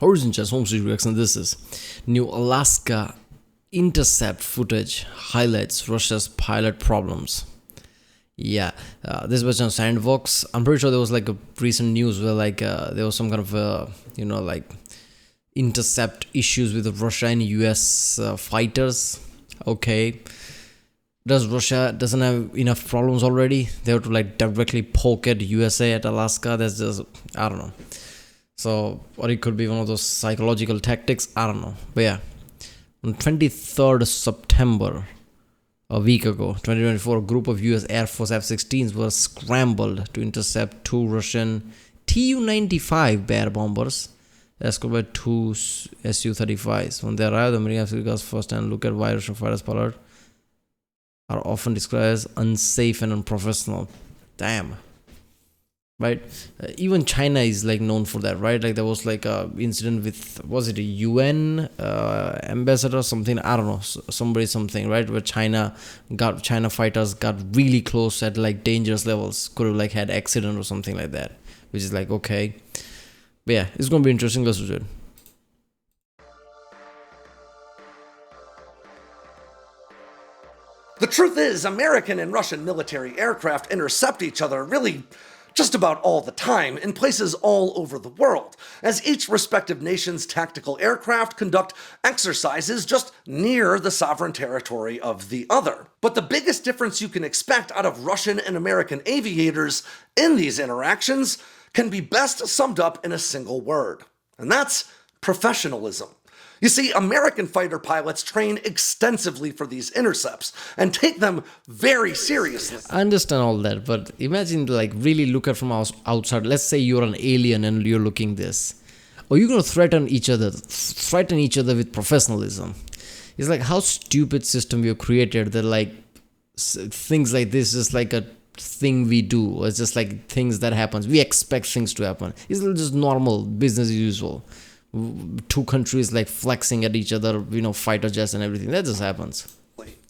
Horizon Chess Home Studio Reaction. This is new Alaska intercept footage highlights Russia's pilot problems. Yeah, this was on sandboxx. I'm pretty sure there was like a recent news where there was some kind of intercept issues with Russia and US fighters. Okay, does Russia doesn't have enough problems already? They have to like directly poke at USA at Alaska. That's just, I don't know. So, or it could be one of those psychological tactics. I don't know. But yeah, on 23rd September, a week ago, 2024, a group of US Air Force F-16s were scrambled to intercept two Russian Tu-95 Bear bombers, escorted by two Su-35s. When they arrived, the American guys first and look at why Russian fighters pilot are often described as unsafe and unprofessional. Damn. Right, even China is like known for that, right? Like there was like a incident with, was it a UN ambassador or something? I don't know, something, right? Where China fighters got really close at like dangerous levels, could have like had accident or something like that, which is like okay. But yeah, it's gonna be interesting. Let's do it. The truth is, American and Russian military aircraft intercept each other really just about all the time, in places all over the world, as each respective nation's tactical aircraft conduct exercises just near the sovereign territory of the other. But the biggest difference you can expect out of Russian and American aviators in these interactions can be best summed up in a single word, and that's professionalism. You see, American fighter pilots train extensively for these intercepts and take them very seriously. I understand all that, but imagine like really look at from outside. Let's say you're an alien and you're looking this. Or you're going to threaten each other with professionalism. It's like how stupid system we have created that like things like this is like a thing we do. It's just like things that happens. We expect things to happen. It's just normal business as usual. Two countries like flexing at each other, fighter jets and everything. That just happens.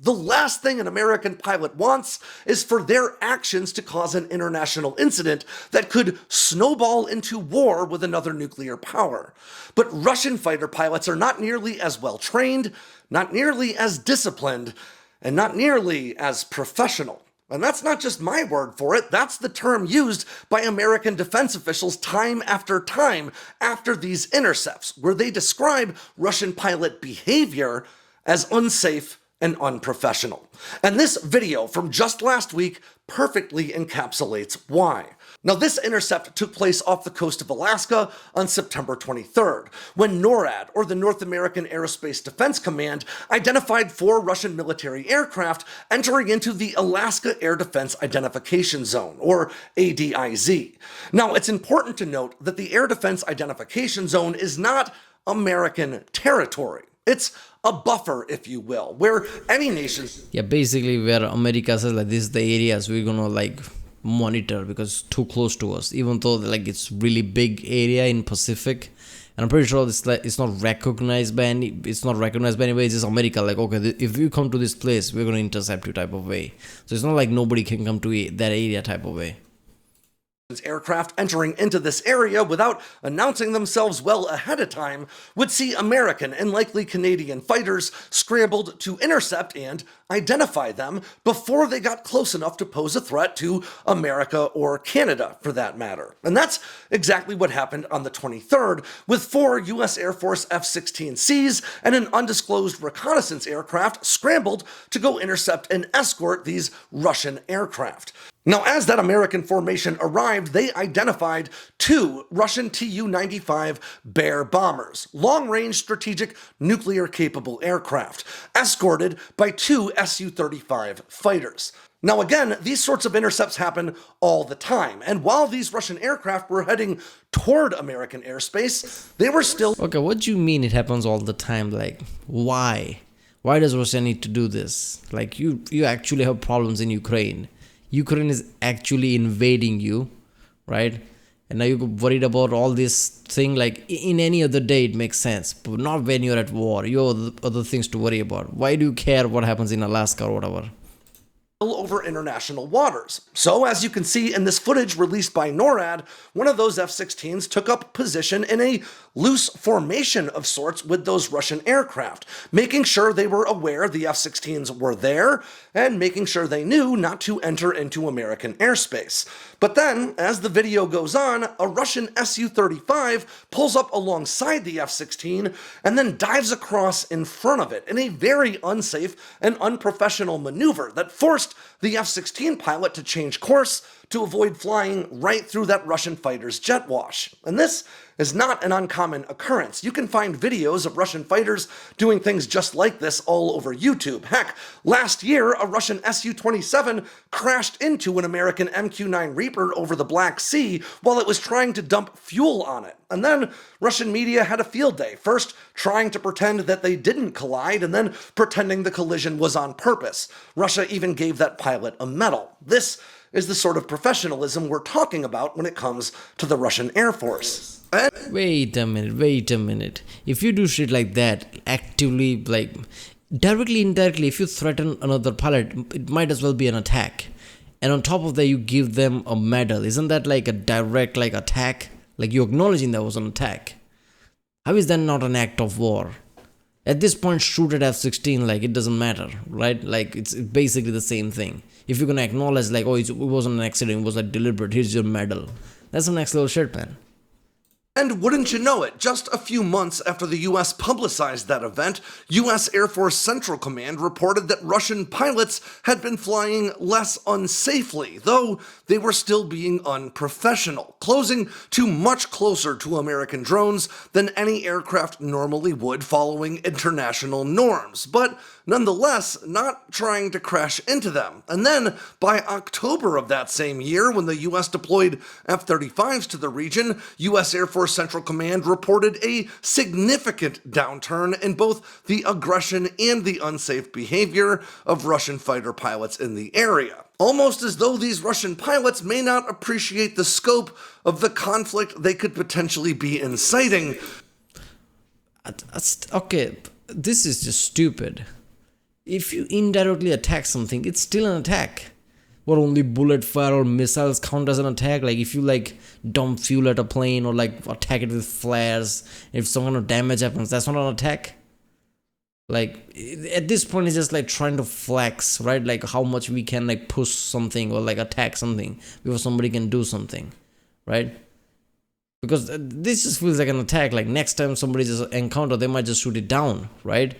The last thing an American pilot wants is for their actions to cause an international incident that could snowball into war with another nuclear power. But Russian fighter pilots are not nearly as well trained, not nearly as disciplined, and not nearly as professional. And that's not just my word for it, that's the term used by American defense officials time after these intercepts, where they describe Russian pilot behavior as unsafe and unprofessional. And this video from just last week perfectly encapsulates why. Now, this intercept took place off the coast of Alaska on September 23rd, when NORAD, or the North American Aerospace Defense Command, identified 4 Russian military aircraft entering into the Alaska Air Defense Identification Zone, or ADIZ. Now, it's important to note that the Air Defense Identification Zone is not American territory. It's a buffer, if you will, where any nation... Yeah, basically where America says like this is the areas we're gonna like monitor because it's too close to us, even though like it's really big area in Pacific, and I'm pretty sure it's not recognized by anybody. It's just America like, okay, if you come to this place, we're gonna intercept you type of way. So it's not like nobody can come to that area type of way. Aircraft entering into this area without announcing themselves well ahead of time would see American and likely Canadian fighters scrambled to intercept and identify them before they got close enough to pose a threat to America or Canada, for that matter. And that's exactly what happened on the 23rd, with 4 U.S. Air Force F-16Cs and an undisclosed reconnaissance aircraft scrambled to go intercept and escort these Russian aircraft. Now, as that American formation arrived, they identified 2 Russian Tu-95 Bear bombers, long-range strategic nuclear-capable aircraft, escorted by 2 Su-35 fighters. Now again, these sorts of intercepts happen all the time, and while these Russian aircraft were heading toward American airspace, they were still... Okay, what do you mean it happens all the time? Like, why? Why does Russia need to do this? Like, you actually have problems in Ukraine. Ukraine is actually invading you, right? And now you're worried about all this thing. Like in any other day, it makes sense, but not when you're at war. You have other things to worry about. Why do you care what happens in Alaska or whatever? over international waters. So, as you can see in this footage released by NORAD, one of those F-16s took up position in a loose formation of sorts with those Russian aircraft, making sure they were aware the F-16s were there and making sure they knew not to enter into American airspace. But then, as the video goes on, a Russian Su-35 pulls up alongside the F-16 and then dives across in front of it in a very unsafe and unprofessional maneuver that forced the F-16 pilot to change course to avoid flying right through that Russian fighter's jet wash. And this is not an uncommon occurrence. You can find videos of Russian fighters doing things just like this all over YouTube. Heck, last year, a Russian Su-27 crashed into an American MQ-9 Reaper over the Black Sea while it was trying to dump fuel on it. And then Russian media had a field day, first trying to pretend that they didn't collide and then pretending the collision was on purpose. Russia even gave that pilot a medal. This is the sort of professionalism we're talking about when it comes to the Russian Air Force. Wait a minute. If you do shit like that, actively, like, directly, indirectly, if you threaten another pilot, it might as well be an attack. And on top of that, you give them a medal. Isn't that like a direct, like, attack? Like, you're acknowledging that was an attack. How is that not an act of war? At this point, shoot at F-16, like, it doesn't matter, right? Like, it's basically the same thing. If you're gonna acknowledge, like, oh, it wasn't an accident, it was like deliberate, here's your medal. That's some next level shit, man. And wouldn't you know it, just a few months after the US publicized that event, US Air Force Central Command reported that Russian pilots had been flying less unsafely, though they were still being unprofessional, closing to much closer to American drones than any aircraft normally would following international norms, but nonetheless not trying to crash into them. And then, by October of that same year, when the US deployed F-35s to the region, US Air Force Central Command reported a significant downturn in both the aggression and the unsafe behavior of Russian fighter pilots in the area. Almost as though these Russian pilots may not appreciate the scope of the conflict they could potentially be inciting. Okay, this is just stupid. If you indirectly attack something, it's still an attack. What, only bullet fire or missiles count as an attack? Like, if you, like, dump fuel at a plane or, like, attack it with flares, if some kind of damage happens, that's not an attack? Like, at this point, it's just, like, trying to flex, right? Like, how much we can, like, push something or, like, attack something before somebody can do something, right? Because this just feels like an attack. Like, next time somebody just encounter, they might just shoot it down, right?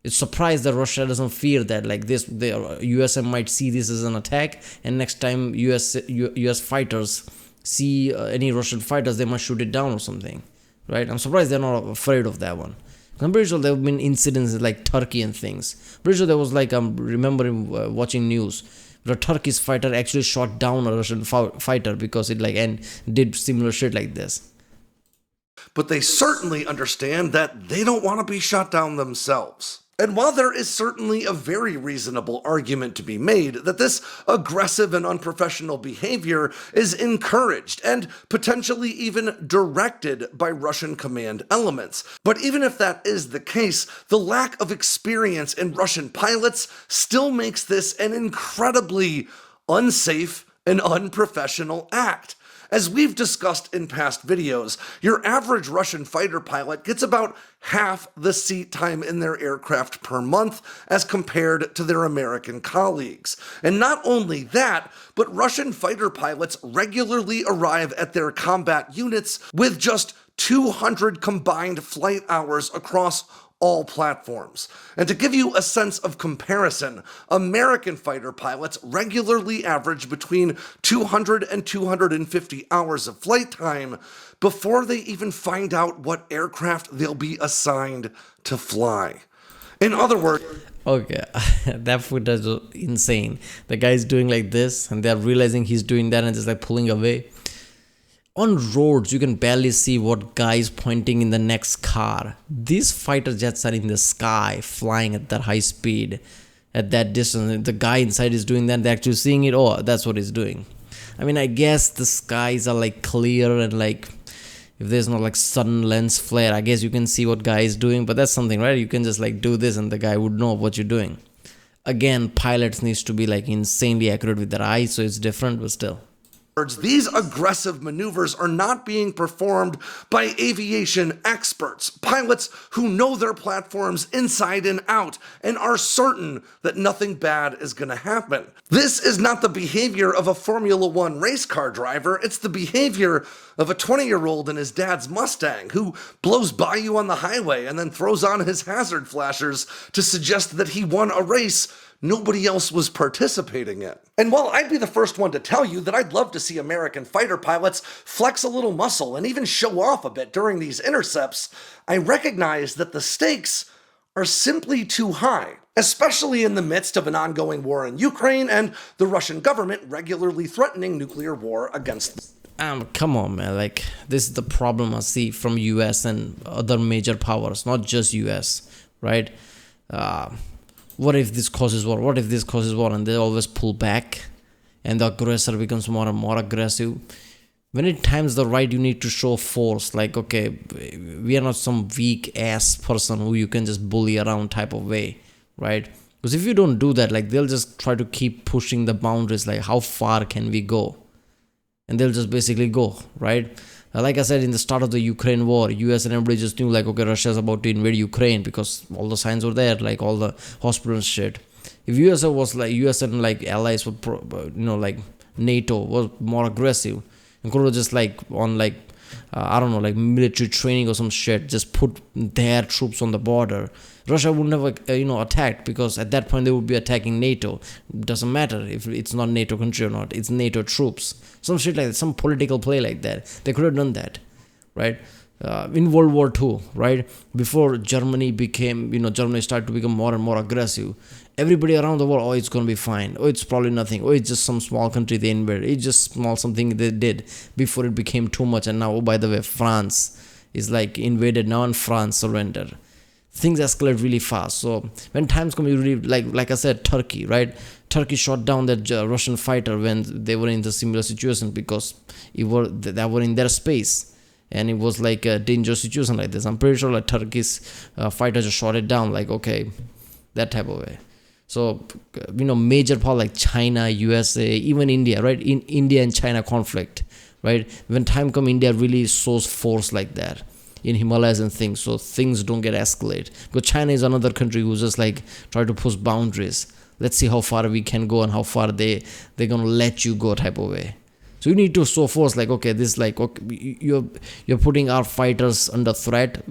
It's surprised that Russia doesn't fear that, like, this, the USM might see this as an attack, and next time US fighters see any Russian fighters, they might shoot it down or something, right? I'm surprised they're not afraid of that one. I'm pretty sure there have been incidents like Turkey and things. Pretty sure there was, like, I'm remembering watching news where a Turkish fighter actually shot down a Russian fighter because it, like, and did similar shit like this. But they certainly understand that they don't want to be shot down themselves. And while there is certainly a very reasonable argument to be made that this aggressive and unprofessional behavior is encouraged and potentially even directed by Russian command elements, but even if that is the case, the lack of experience in Russian pilots still makes this an incredibly unsafe and unprofessional act. As we've discussed in past videos, your average Russian fighter pilot gets about half the seat time in their aircraft per month as compared to their American colleagues. And not only that, but Russian fighter pilots regularly arrive at their combat units with just 200 combined flight hours across all platforms. And to give you a sense of comparison, American fighter pilots regularly average between 200 and 250 hours of flight time before they even find out what aircraft they'll be assigned to fly. In other words, okay, that footage is insane. The guy's doing like this and they're realizing he's doing that and just, like, pulling away. On roads, you can barely see what guy is pointing in the next car. These fighter jets are in the sky, flying at that high speed, at that distance. The guy inside is doing that, they're actually seeing it. Oh, that's what he's doing. I mean, I guess the skies are, like, clear and, like, if there's no, like, sudden lens flare, I guess you can see what guy is doing. But that's something, right? You can just, like, do this and the guy would know what you're doing. Again, pilots needs to be like insanely accurate with their eyes, so it's different, but still. These aggressive maneuvers are not being performed by aviation experts, pilots who know their platforms inside and out and are certain that nothing bad is going to happen. This is not the behavior of a Formula One race car driver, it's the behavior of a 20-year-old in his dad's Mustang who blows by you on the highway and then throws on his hazard flashers to suggest that he won a race nobody else was participating in. And while I'd be the first one to tell you that I'd love to see American fighter pilots flex a little muscle and even show off a bit during these intercepts, I recognize that the stakes are simply too high, especially in the midst of an ongoing war in Ukraine and the Russian government regularly threatening nuclear war against Come on, man. Like, this is the problem I see from US and other major powers, not just US, right? What if this causes war? What if this causes war? And they always pull back, and the aggressor becomes more and more aggressive. When it times the right, you need to show force. Like, okay, we are not some weak ass person who you can just bully around type of way, right? Because if you don't do that, like, they'll just try to keep pushing the boundaries. Like, how far can we go? And they'll just basically go, right? Like I said, in the start of the Ukraine war, US and everybody just knew, like, okay, Russia's about to invade Ukraine because all the signs were there, like all the hospitals shit. If US was like, US and like allies were, like NATO was more aggressive and could have just like on like, I don't know, like military training or some shit, just put their troops on the border, Russia would never, attacked, because at that point they would be attacking NATO. Doesn't matter if it's not NATO country or not, it's NATO troops. Some shit like that, some political play like that. They could have done that, right? In World War II, right? Before Germany started to become more and more aggressive, everybody around the world, oh, it's going to be fine. Oh, it's probably nothing. Oh, it's just some small country they invaded. It's just small something they did before it became too much. And now, oh, by the way, France is like invaded now and France surrendered. Things escalate really fast. So when times come, you really, like I said, Turkey, right? Turkey shot down that Russian fighter when they were in the similar situation because they were in their space. And it was like a dangerous situation like this. I'm pretty sure like Turkey's fighter just shot it down, like, okay, that type of way. So, major power like China, USA, even India, right? In India and China conflict, right? When time come, India really shows force like that in Himalayas and things, so things don't get escalate. Because China is another country who's just like try to push boundaries. Let's see how far we can go and how far they're gonna let you go type of way. So you need to show force, like, okay, this, like, okay, you're putting our fighters under threat,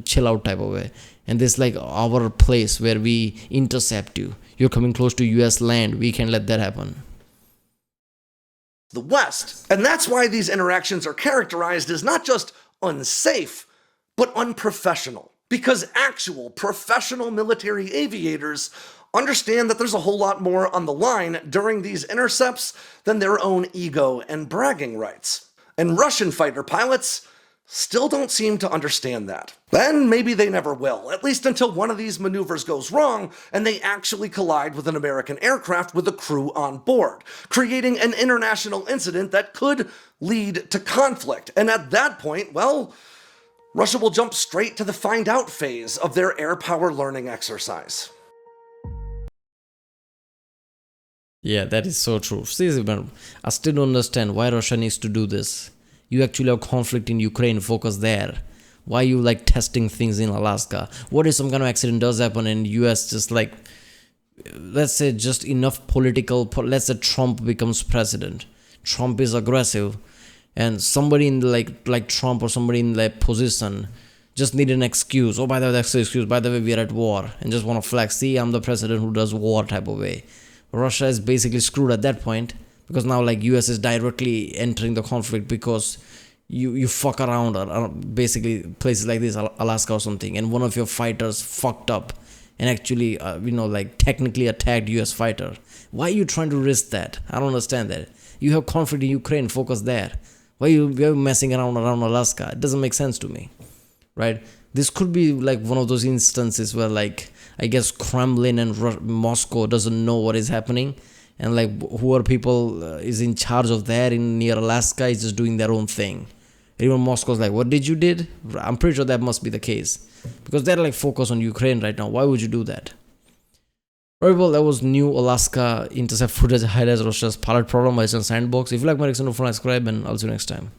chill out type of way. And this, like, our place where we intercept you. You're coming close to US land. We can't let that happen. the West. And that's why these interactions are characterized as not just unsafe, but unprofessional. Because actual professional military aviators understand that there's a whole lot more on the line during these intercepts than their own ego and bragging rights. And Russian fighter pilots still don't seem to understand that. Then maybe they never will, at least until one of these maneuvers goes wrong and they actually collide with an American aircraft with a crew on board, creating an international incident that could lead to conflict. And at that point, well, Russia will jump straight to the find out phase of their air power learning exercise. Yeah, that is so true. Seriously, man, I still don't understand why Russia needs to do this. You actually have conflict in Ukraine, focus there. Why are you like testing things in Alaska? What if some kind of accident does happen in US, just like, let's say just enough let's say Trump becomes president. Trump is aggressive and somebody in like Trump or somebody in that position just need an excuse. Oh, by the way, that's the excuse. By the way, we are at war and just want to flex. See, I'm the president who does war type of way. Russia is basically screwed at that point because now like US is directly entering the conflict because you fuck around or basically places like this, Alaska or something, and one of your fighters fucked up and actually like technically attacked US fighter. Why are you trying to risk that? I don't understand that. You have conflict in Ukraine, focus there. Why are you messing around Alaska? It doesn't make sense to me, right? This could be like one of those instances where like I guess Kremlin and Moscow doesn't know what is happening, and like whoever people is in charge of that in near Alaska is just doing their own thing. Even Moscow's like, what did you did? I'm pretty sure that must be the case because they're like focused on Ukraine right now. Why would you do that? Alright, well, that was new Alaska intercept footage highlights Russia's pilot program by sandboxx. If you like my reaction, don't forget to subscribe, and I'll see you next time.